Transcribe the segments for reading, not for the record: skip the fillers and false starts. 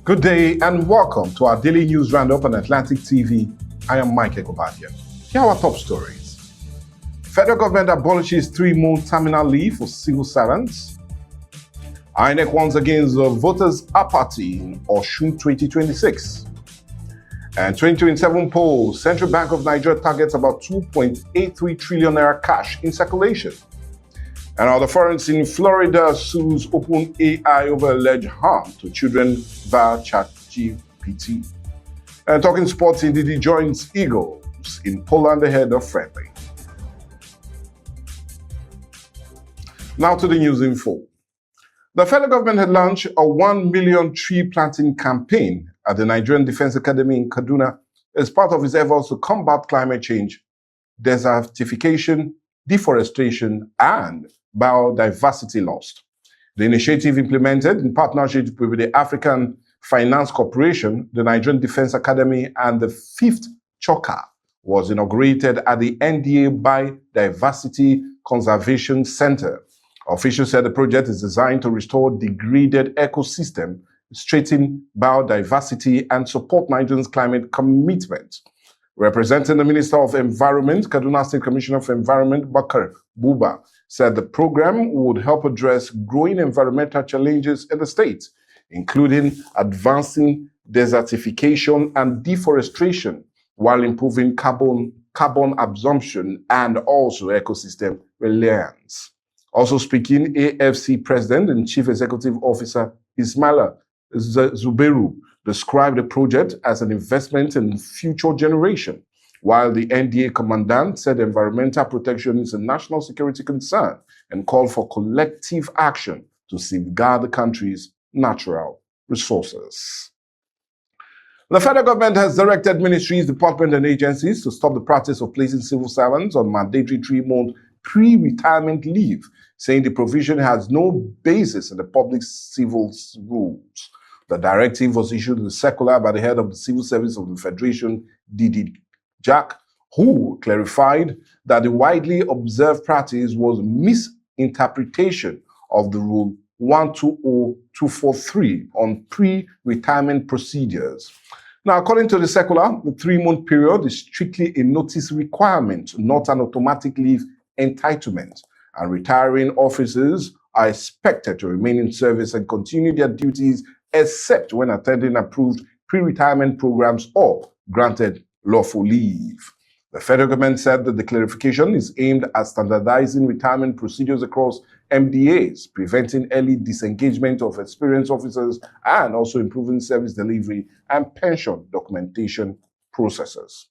Good day and welcome to our daily news roundup on Atlantic TV. I am Mike Ekobadia. Here are our top stories. Federal government abolishes 3-month terminal leave for civil servants. INEC once again voters apathy in Osun 2026. And 2027 poll, Central Bank of Nigeria targets about 2.83 trillion naira cash in circulation. And other foreigners in Florida sues OpenAI over alleged harm to children via ChatGPT. And talking sports, Ndidi joins Eagles in Poland ahead of friendly. Now to the news info. The federal government had launched a 1 million tree planting campaign at the Nigerian Defense Academy in Kaduna as part of its efforts to combat climate change, desertification, deforestation, and biodiversity loss. The initiative, implemented in partnership with the African Finance Corporation, the Nigerian Defense Academy, and the 5th Choka, was inaugurated at the NDA Biodiversity Conservation Center. Officials said the project is designed to restore degraded ecosystem, strengthen biodiversity, and support Nigeria's climate commitment. Representing the Minister of Environment, Kaduna State Commissioner for Environment, Bakar Buba, said the program would help address growing environmental challenges in the state, including advancing desertification and deforestation, while improving carbon absorption and also ecosystem resilience. Also speaking, AFC President and Chief Executive Officer Ismaila Zubairu described the project as an investment in future generation, while the NDA commandant said environmental protection is a national security concern and called for collective action to safeguard the country's natural resources. The federal government has directed ministries, departments, and agencies to stop the practice of placing civil servants on mandatory 3-month pre-retirement leave, saying the provision has no basis in the public civil rules. The directive was issued in a circular by the head of the Civil Service of the Federation, Didi Jack, who clarified that the widely observed practice was misinterpretation of the Rule 120243 on pre-retirement procedures. Now, according to the circular, the 3-month period is strictly a notice requirement, not an automatic leave entitlement, and retiring officers are expected to remain in service and continue their duties except when attending approved pre-retirement programs or granted lawful leave. The federal government said that the clarification is aimed at standardizing retirement procedures across MDAs, preventing early disengagement of experienced officers, and also improving service delivery and pension documentation processes.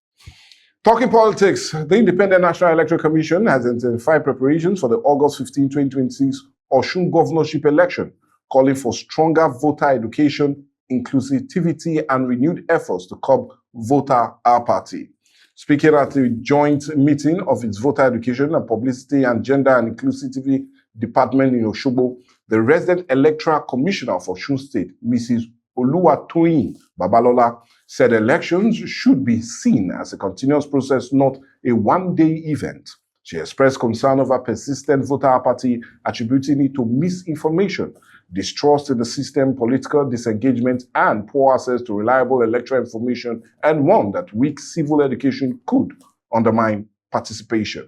Talking politics, the Independent National Electoral Commission has intensified preparations for the August 15, 2026 Osun governorship election, calling for stronger voter education, inclusivity, and renewed efforts to curb voter apathy. Speaking at the joint meeting of its Voter Education and Publicity and Gender and Inclusivity Department in Osogbo, the resident electoral commissioner for Osun State, Mrs. Oluwatoyin Babalola, said elections should be seen as a continuous process, not a one-day event. She expressed concern over persistent voter apathy, attributing it to misinformation, distrust in the system, political disengagement, and poor access to reliable electoral information, and warned that weak civil education could undermine participation.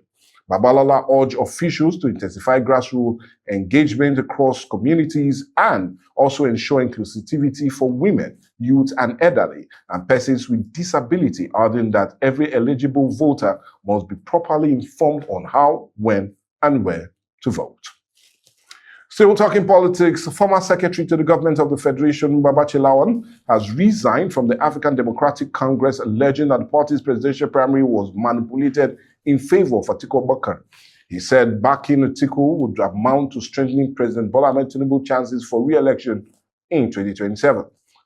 Babalola urged officials to intensify grassroots engagement across communities and also ensure inclusivity for women, youth, and elderly, and persons with disability, adding that every eligible voter must be properly informed on how, when, and where to vote. Still talking politics, former secretary to the government of the Federation, Babachi Lawan, has resigned from the African Democratic Congress, alleging that the party's presidential primary was manipulated in favor of Atiku Abubakar. He said backing Atiku would amount to strengthening President Bola Ahmed Tinubu's chances for re-election in 2027.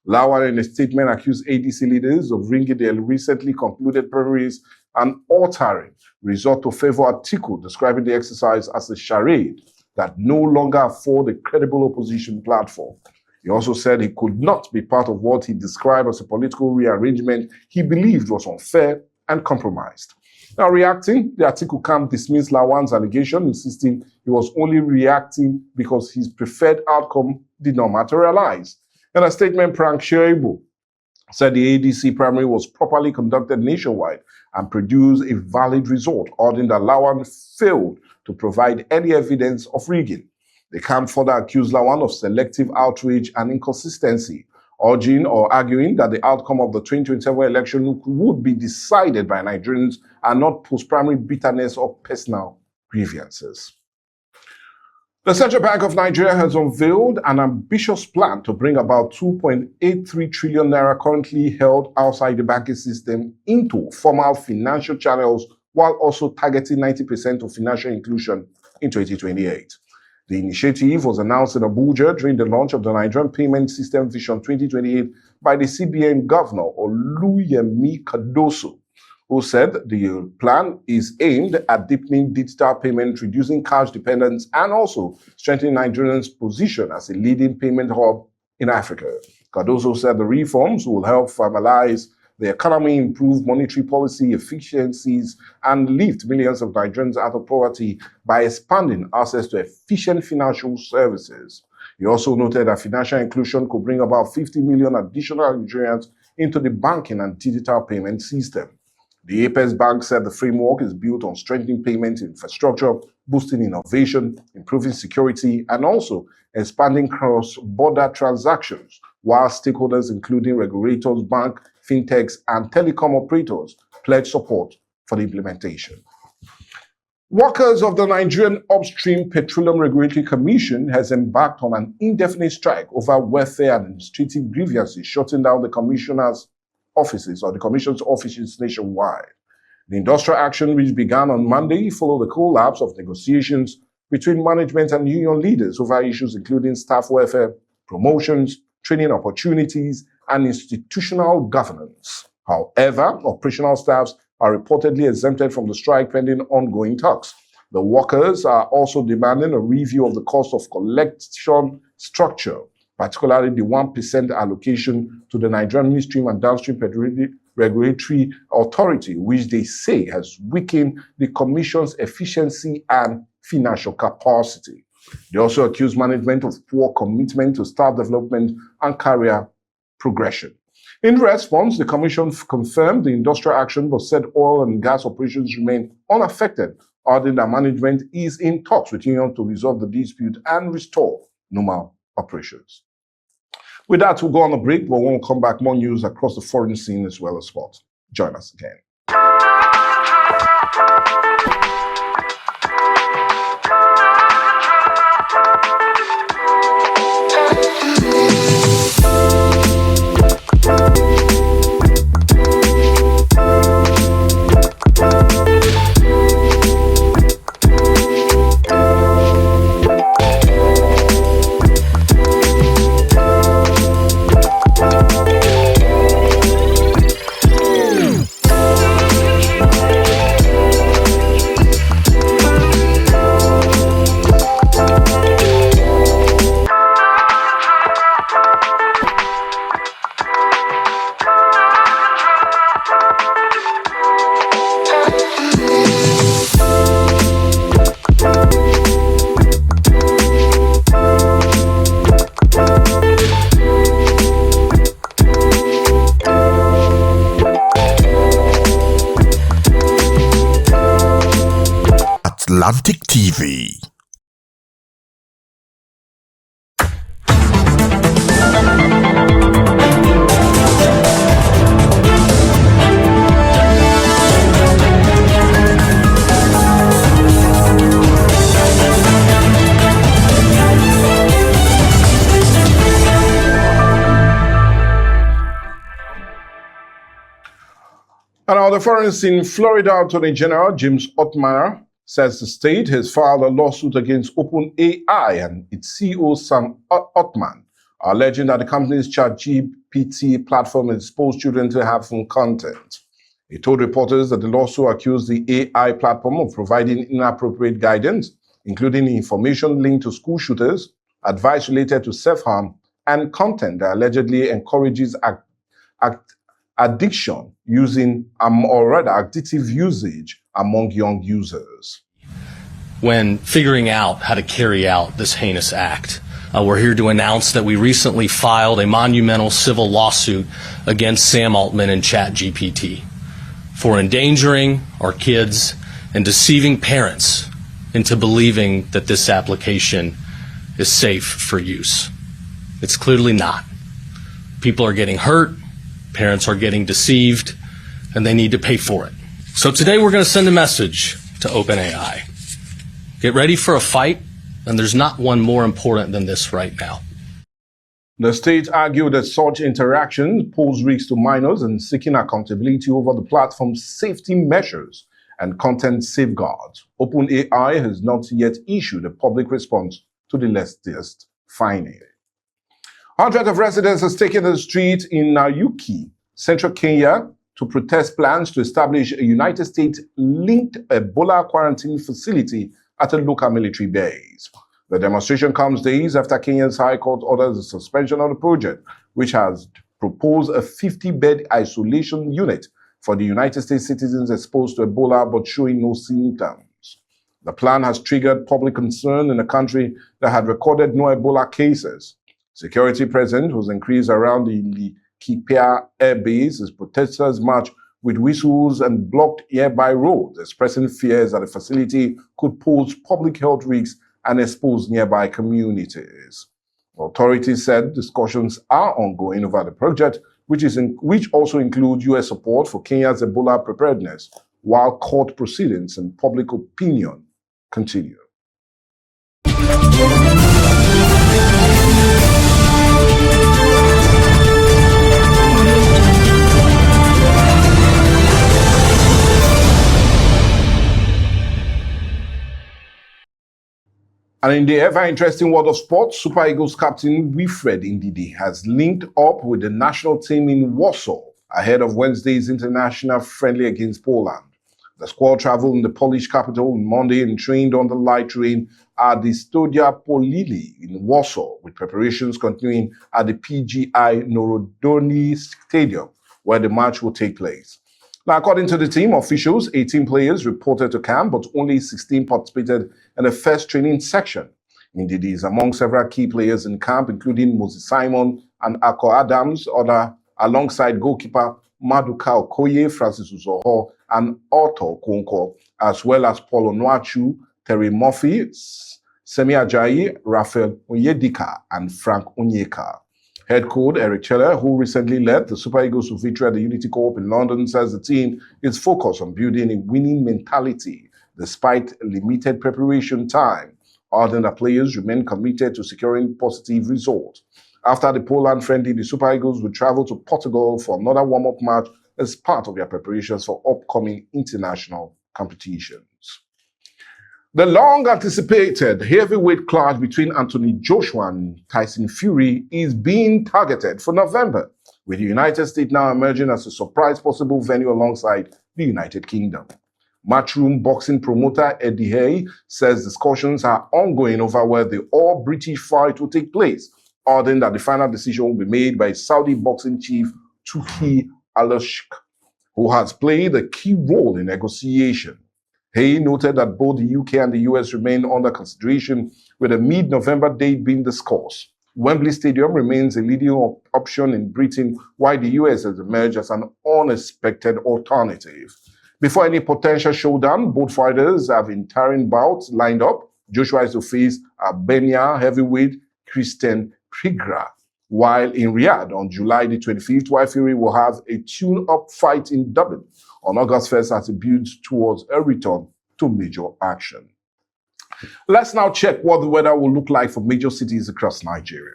Lawan, in a statement, accused ADC leaders of ringing their recently concluded primaries and altering result to favor Atiku, describing the exercise as a charade that no longer afford a credible opposition platform. He also said he could not be part of what he described as a political rearrangement he believed was unfair and compromised. Now, reacting, the Atiku camp dismissed Lawan's allegation, insisting he was only reacting because his preferred outcome did not materialize. In a statement, Frank Shaibu said the ADC primary was properly conducted nationwide and produced a valid result, adding that Lawan failed to provide any evidence of rigging. The camp further accused Lawan of selective outrage and inconsistency, urging or arguing that the outcome of the 2027 election would be decided by Nigerians and not post-primary bitterness or personal grievances. The Central Bank of Nigeria has unveiled an ambitious plan to bring about 2.83 trillion naira currently held outside the banking system into formal financial channels, while also targeting 90% of financial inclusion in 2028. The initiative was announced in Abuja during the launch of the Nigerian Payment System Vision 2028 by the CBN Governor Oluyemi Cardoso, who said the plan is aimed at deepening digital payment, reducing cash dependence, and also strengthening Nigerians' position as a leading payment hub in Africa. Cardoso said the reforms will help formalize the economy, improve monetary policy efficiencies, and lift millions of Nigerians out of poverty by expanding access to efficient financial services. He also noted that financial inclusion could bring about 50 million additional Nigerians into the banking and digital payment system. The Apex Bank said the framework is built on strengthening payment infrastructure, boosting innovation, improving security, and also expanding cross-border transactions, while stakeholders including regulators, bank, fintechs, and telecom operators pledge support for the implementation. Workers of the Nigerian Upstream Petroleum Regulatory Commission has embarked on an indefinite strike over welfare and administrative grievances, shutting down the commissioner's offices or the commission's offices nationwide. The industrial action, which began on Monday, followed the collapse of negotiations between management and union leaders over issues including staff welfare, promotions, training opportunities, and institutional governance. However, operational staffs are reportedly exempted from the strike pending ongoing talks. The workers are also demanding a review of the cost of collection structure, particularly the 1% allocation to the Nigerian Midstream and Downstream Regulatory Authority, which they say has weakened the Commission's efficiency and financial capacity. They also accuse management of poor commitment to staff development and career progression. In response, the Commission confirmed the industrial action but said oil and gas operations remain unaffected, adding that management is in talks with union to resolve the dispute and restore normal operations. With that, we'll go on a break, but when we come back, more news across the foreign scene as well as sports. Join us again. Atlantic TV. And on the foreign scene, Florida Attorney General James Otmire says the state has filed a lawsuit against OpenAI and its CEO Sam Altman, alleging that the company's ChatGPT platform exposed children to harmful content. He told reporters that the lawsuit accused the AI platform of providing inappropriate guidance, including information linked to school shooters, advice related to self-harm, and content that allegedly encourages addiction using, or rather addictive usage among young users. When figuring out how to carry out this heinous act, We're here to announce that we recently filed a monumental civil lawsuit against Sam Altman and ChatGPT for endangering our kids and deceiving parents into believing that this application is safe for use. It's clearly not. People are getting hurt, parents are getting deceived, and they need to pay for it. So today we're going to send a message to OpenAI. Get ready for a fight, and there's not one more important than this right now. The state argued that such interactions pose risks to minors and seeking accountability over the platform's safety measures and content safeguards. OpenAI has not yet issued a public response to the latest finding. Hundreds of residents have taken to the street in Nanyuki, central Kenya, to protest plans to establish a United States-linked Ebola quarantine facility at a local military base. The demonstration comes days after Kenya's High Court orders the suspension of the project, which has proposed a 50-bed isolation unit for the United States citizens exposed to Ebola but showing no symptoms. The plan has triggered public concern in a country that had recorded no Ebola cases. Security presence was increased around the Laikipia Air Base as protesters marched with whistles and blocked nearby roads, expressing fears that the facility could pose public health risks and expose nearby communities. Authorities said discussions are ongoing over the project, which also includes U.S. support for Kenya's Ebola preparedness, while court proceedings and public opinion continue. And in the ever-interesting world of sports, Super Eagles captain Wilfred Ndidi has linked up with the national team in Warsaw ahead of Wednesday's international friendly against Poland. The squad traveled in the Polish capital on Monday and trained on the light train at the Studia Polili in Warsaw, with preparations continuing at the PGI Narodowny Stadium, where the match will take place. Now, according to the team officials, 18 players reported to camp, but only 16 participated in the first training section. Ndidi is among several key players in camp, including Moses Simon and Akko Adams, alongside goalkeeper Maduka Okoye, Francis Uzoho, and Otto Konko, as well as Paul Onuachu, Terry Murphy, Semi Ajayi, Raphael Onyedika, and Frank Onyeka. Head coach Eric Cheller, who recently led the Super Eagles to victory at the Unity Co-op in London, says the team is focused on building a winning mentality despite limited preparation time. Other than players remain committed to securing positive results. After the Poland friendly, the Super Eagles will travel to Portugal for another warm-up match as part of their preparations for upcoming international competitions. The long-anticipated heavyweight clash between Anthony Joshua and Tyson Fury is being targeted for November, with the United States now emerging as a surprise possible venue alongside the United Kingdom. Matchroom boxing promoter Eddie Hay says discussions are ongoing over where the all-British fight will take place, ordering that the final decision will be made by Saudi boxing chief Turki Al-Sheikh, who has played a key role in negotiation. Hay noted that both the UK and the US remain under consideration, with a mid-November date being discussed. Wembley Stadium remains a leading option in Britain, while the US has emerged as an unexpected alternative. Before any potential showdown, both fighters have interim bouts lined up. Joshua is to face Albania heavyweight Christian Prigra, while in Riyadh on July the 25th, while Fury will have a tune-up fight in Dublin on August 1st as it builds towards a return to major action. Let's now check what the weather will look like for major cities across Nigeria.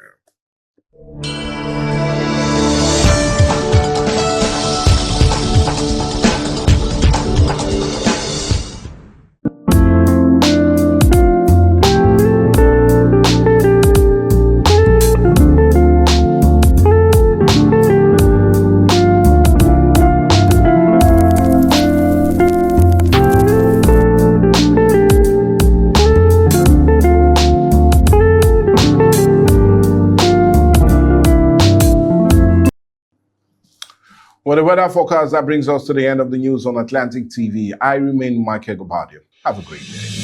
Well, the weather forecast, that brings us to the end of the news on Atlantic TV. I remain Michael Gobadia. Have a great day.